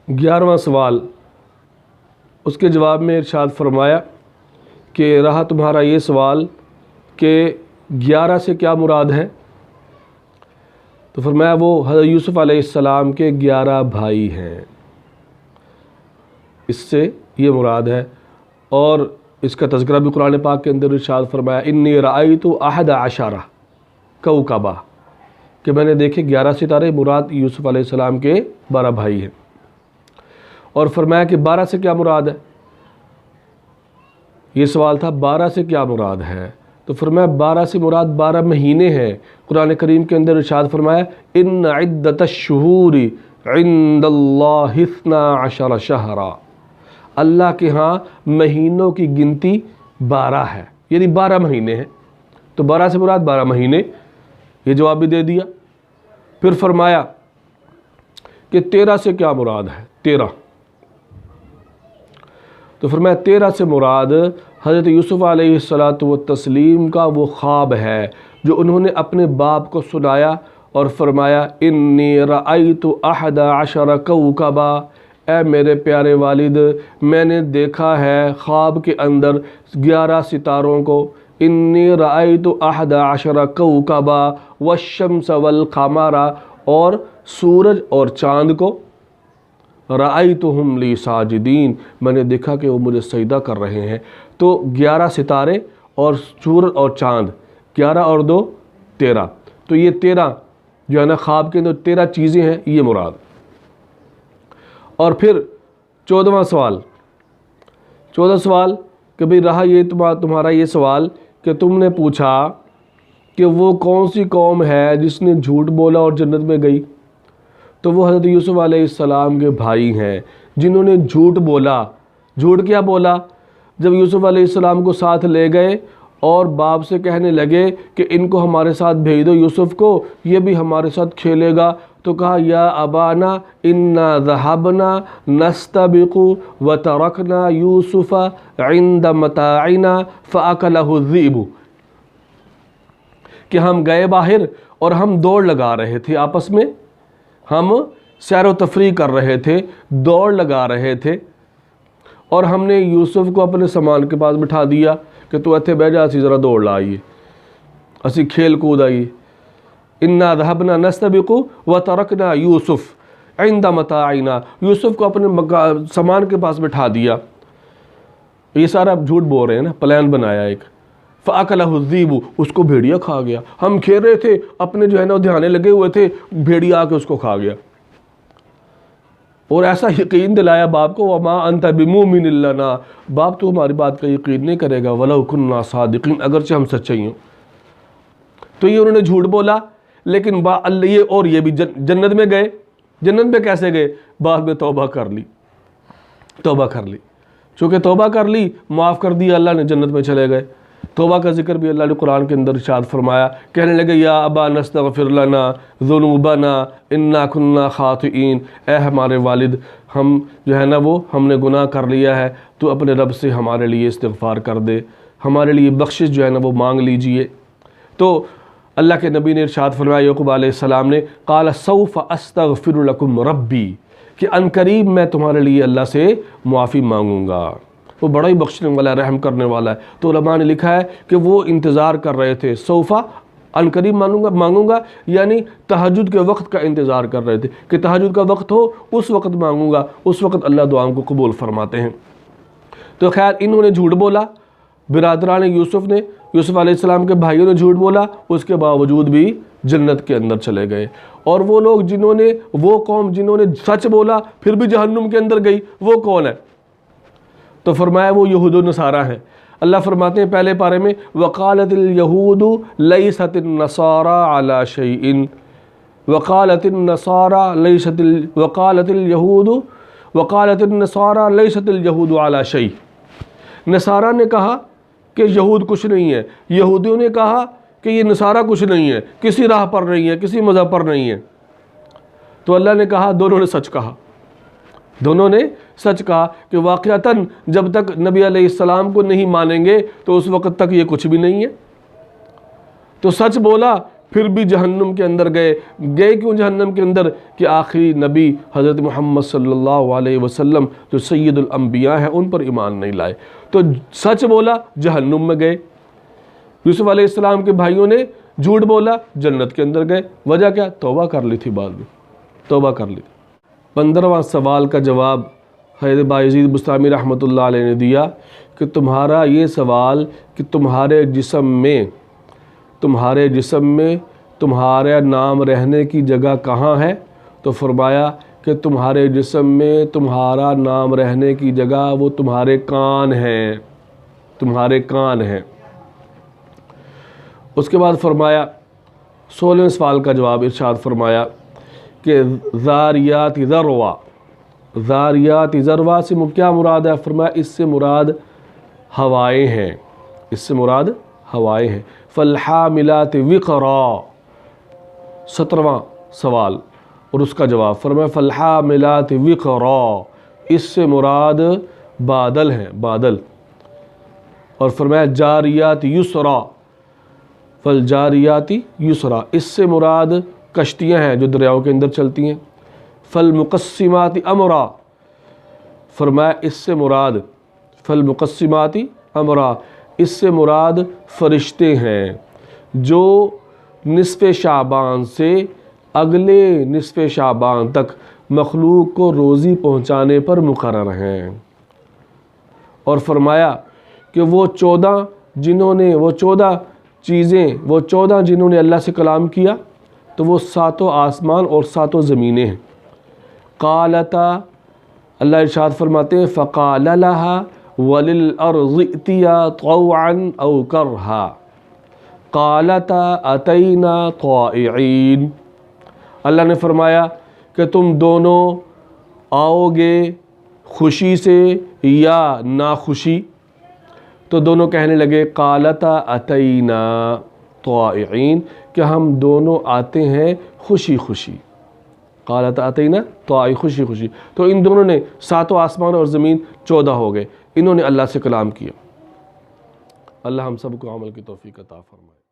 11واں سوال، اس کے جواب میں ارشاد فرمایا کہ رہا تمہارا یہ سوال کہ 11 سے کیا مراد ہے، تو فرمایا وہ حضرت یوسف علیہ السلام کے 11 بھائی ہیں، اس سے یہ مراد ہے۔ اور اس کا تذکرہ بھی قرآن پاک کے اندر ارشاد فرمایا انی رأیت 11 کوکبا، کہ میں نے دیکھے 11 ستارے، مراد یوسف علیہ السلام کے 12 بھائی ہیں۔ اور فرمایا کہ 12 سے کیا مراد ہے، یہ سوال تھا 12 سے کیا مراد ہے، تو فرمایا 12 سے مراد 12 مہینے ہیں۔ قرآن کریم کے اندر ارشاد فرمایا ان عدت الشہور عند اللہ 12 شہرا، اللہ کے ہاں مہینوں کی گنتی 12 ہے، یعنی 12 مہینے ہیں، تو 12 سے مراد 12 مہینے، یہ جواب بھی دے دیا۔ پھر فرمایا کہ 13 سے کیا مراد ہے، 13، تو فرمایا 13 سے مراد حضرت یوسف علیہ السلام کا وہ خواب ہے جو انہوں نے اپنے باپ کو سنایا اور فرمایا انی رأیت 11 کوکبا، اے میرے پیارے والد میں نے دیکھا ہے خواب کے اندر 11 ستاروں کو، انی رأیت 11 کوکبا والشمس والقمر، اور سورج اور چاند کو، رأیتہم لی ساجدین، میں نے دیکھا کہ وہ مجھے سجدہ کر رہے ہیں۔ تو 11 ستارے اور سورج اور چاند، 11 اور 2 13، تو یہ 13 جو ہے نا خواب کے اندر 13 چیزیں ہیں، یہ مراد۔ اور پھر 14واں سوال، 14 سوال کہ بھئی رہا یہ تمہارا یہ سوال کہ تم نے پوچھا کہ وہ کون سی قوم ہے جس نے جھوٹ بولا اور جنت میں گئی، تو وہ حضرت یوسف علیہ السلام کے بھائی ہیں جنہوں نے جھوٹ بولا۔ جھوٹ کیا بولا؟ جب یوسف علیہ السلام کو ساتھ لے گئے اور باپ سے کہنے لگے کہ ان کو ہمارے ساتھ بھیج دو، یوسف کو، یہ بھی ہمارے ساتھ کھیلے گا، تو کہا یا ابانا انا ذهبنا نستبق وترکنا یوسف عند متاعنا فاکلہ الذئب، کہ ہم گئے باہر اور ہم دوڑ لگا رہے تھے، آپس میں ہم سیر و تفریح کر رہے تھے، دوڑ لگا رہے تھے، اور ہم نے یوسف کو اپنے سامان کے پاس بٹھا دیا کہ تو اتھے بیٹھ جا، اسی ذرا دوڑ لائیے، اسی کھیل کود آئیے۔ انا ذهبنا نستبق وترکنا یوسف عند متاعنا، یوسف کو اپنے سامان کے پاس بٹھا دیا۔ یہ سارا جھوٹ بول رہے ہیں نا، پلان بنایا ایک۔ فَأَكَلَهُ الذِّئْبُ، اس کو بھیڑیا کھا گیا، ہم کھیل رہے تھے اپنے جو ہے نا دھیانے لگے ہوئے تھے، بھیڑیا آ کے اس کو کھا گیا۔ اور ایسا یقین دلایا باپ کو، وَمَا أَنْتَ بِمُؤْمِنٍ لَنَا، باپ تو ہماری بات کا یقین نہیں کرے گا، وَلَوْ كُنَّا صَادِقِينَ، اگرچہ ہم سچے ہوں۔ تو یہ انہوں نے جھوٹ بولا، لیکن یہ بھی جنت میں گئے۔ جنت میں کیسے گئے؟ بعد میں توبہ کر لی، توبہ کر لی، چونکہ توبہ کر لی، معاف کر دیا اللہ نے، جنت میں چلے گئے۔ توبہ کا ذکر بھی اللہ نے قرآن کے اندر ارشاد فرمایا، کہنے لگے یا ابا نستغفر لنا ذنوبنا انا کنا خاطئین، اے ہمارے والد ہم جو ہے نا وہ ہم نے گناہ کر لیا ہے، تو اپنے رب سے ہمارے لیے استغفار کر دے، ہمارے لیے بخشش جو ہے نا وہ مانگ لیجئے۔ تو اللہ کے نبی نے ارشاد فرمایا یعقوب علیہ السلام نے، قال سوف استغفر لکم ربی، کہ ان قریب میں تمہارے لیے اللہ سے معافی مانگوں گا، وہ بڑا ہی بخشنے والا ہے، رحم کرنے والا ہے۔ تو علماء نے لکھا ہے کہ وہ انتظار کر رہے تھے، سوفا ان قریب مانگوں گا، یعنی تہجد کے وقت کا انتظار کر رہے تھے کہ تہجد کا وقت ہو اس وقت مانگوں گا، اس وقت اللہ دعاؤں کو قبول فرماتے ہیں۔ تو خیر انہوں نے جھوٹ بولا، برادران یوسف نے، یوسف علیہ السلام کے بھائیوں نے جھوٹ بولا، اس کے باوجود بھی جنت کے اندر چلے گئے۔ اور وہ لوگ وہ قوم جنہوں نے سچ بولا پھر بھی جہنم کے اندر گئی، وہ کون ہے؟ تو فرمایا وہ یہود و نصارہ ہیں۔ اللہ فرماتے ہیں پہلے پارے میں وقالت اليہود لیست النصارى على شیء، وقالت النصارى لیست اليہود على شیء، نصارہ نے کہا کہ یہود کچھ نہیں ہے، یہودیوں نے کہا کہ یہ نصارہ کچھ نہیں ہے، کسی راہ پر نہیں ہے، کسی مذہب پر نہیں ہے۔ تو اللہ نے کہا دونوں نے سچ کہا، دونوں نے سچ کہا کہ واقعتاً جب تک نبی علیہ السلام کو نہیں مانیں گے تو اس وقت تک یہ کچھ بھی نہیں ہے۔ تو سچ بولا پھر بھی جہنم کے اندر گئے کیوں جہنم کے اندر؟ کہ آخری نبی حضرت محمد صلی اللہ علیہ وسلم جو سید الانبیاء ہیں ان پر ایمان نہیں لائے، تو سچ بولا جہنم میں گئے۔ یوسف علیہ السلام کے بھائیوں نے جھوٹ بولا جنت کے اندر گئے، وجہ کیا؟ توبہ کر لی تھی بعد میں، توبہ کر لی تھی۔ 15واں سوال کا جواب حضرت بایزید بسطامی رحمۃ اللہ علیہ نے دیا کہ تمہارا یہ سوال کہ تمہارے جسم میں تمہارا نام رہنے کی جگہ کہاں ہے، تو فرمایا کہ تمہارے جسم میں تمہارا نام رہنے کی جگہ وہ تمہارے کان ہیں، تمہارے کان ہیں۔ اس کے بعد فرمایا 16ویں سوال کا جواب ارشاد فرمایا کہ ذاریات ذروا، ذاریات ذروا سے کیا مراد ہے؟ فرمایا اس سے مراد ہوائیں ہیں، اس سے مراد ہوائیں ہیں۔ فالحاملات وقرا، 17واں سوال اور اس کا جواب فرمایا فالحاملات وقرا، اس سے مراد بادل ہیں، بادل۔ اور فرمایا جاریات یسرا، فالجاریات یسرا، اس سے مراد کشتیاں ہیں جو دریاؤں کے اندر چلتی ہیں۔ فالمقسمات امرا، فرمایا اس سے مراد فالمقسمات امرا، اس سے مراد فرشتے ہیں جو نصف شعبان سے اگلے نصف شعبان تک مخلوق کو روزی پہنچانے پر مقرر ہیں۔ اور فرمایا کہ وہ 14 جنہوں نے اللہ سے کلام کیا تو وہ 7 آسمان اور 7 زمینیں ہیں۔ قالتا، اللہ ارشاد فرماتے ہیں فقال لها وللارض ائتیا طوعا او کرہا قالتا اتینا طائعین، اللہ نے فرمایا کہ تم دونوں آؤ گے خوشی سے یا ناخوشی، تو دونوں کہنے لگے قالتا اتینا طائعین، کہ ہم دونوں آتے ہیں خوشی خوشی، قالتا اتینا طائعین، خوشی خوشی۔ تو ان دونوں نے 7 آسمان اور زمین 14 ہو گئے، انہوں نے اللہ سے کلام کیا۔ اللہ ہم سب کو عمل کی توفیق عطا فرمائے۔